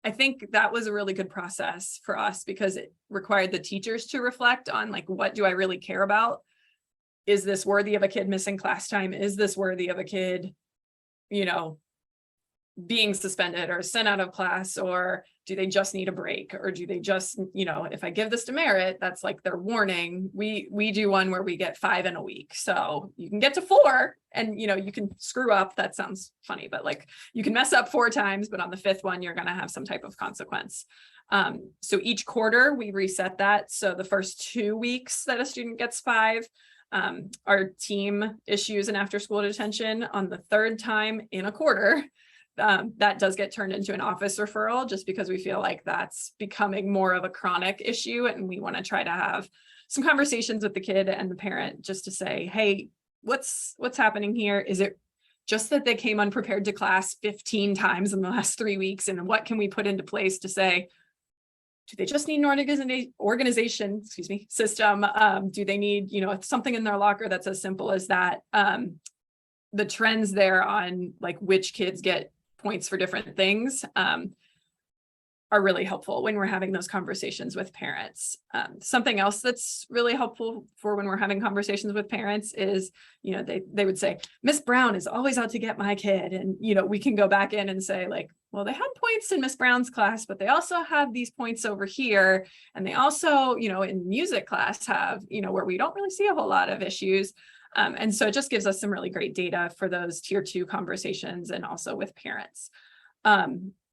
I think that was a really good process for us because it required the teachers to reflect on like, what do I really care about? Is this worthy of a kid missing class time? Is this worthy of a kid, you know, being suspended or sent out of class? Or do they just need a break? Or do they just, you know, if I give this demerit, that's like their warning. We do one where we get 5 in a week. So you can get to 4 and, you know, you can screw up. That sounds funny, but like you can mess up 4 times, but on the 5th one, you're going to have some type of consequence. So each quarter we reset that. So the first 2 weeks that a student gets 5, our team issues an after school detention. On the 3rd time in a quarter, that does get turned into an office referral, just because we feel like that's becoming more of a chronic issue. And we want to try to have some conversations with the kid and the parent just to say, hey, what's happening here? Is it just that they came unprepared to class 15 times in the last 3 weeks? And what can we put into place to say, do they just need an organization system? Do they need, you know, something in their locker that's as simple as that? The trends there on like which kids get points for different things are really helpful when we're having those conversations with parents. Something else that's really helpful for when we're having conversations with parents is, you know, they would say, Miss Brown is always out to get my kid. And, you know, we can go back in and say like, well, they had points in Miss Brown's class, but they also have these points over here. And they also, you know, in music class have, you know, where we don't really see a whole lot of issues. And so it just gives us some really great data for those tier 2 conversations and also with parents.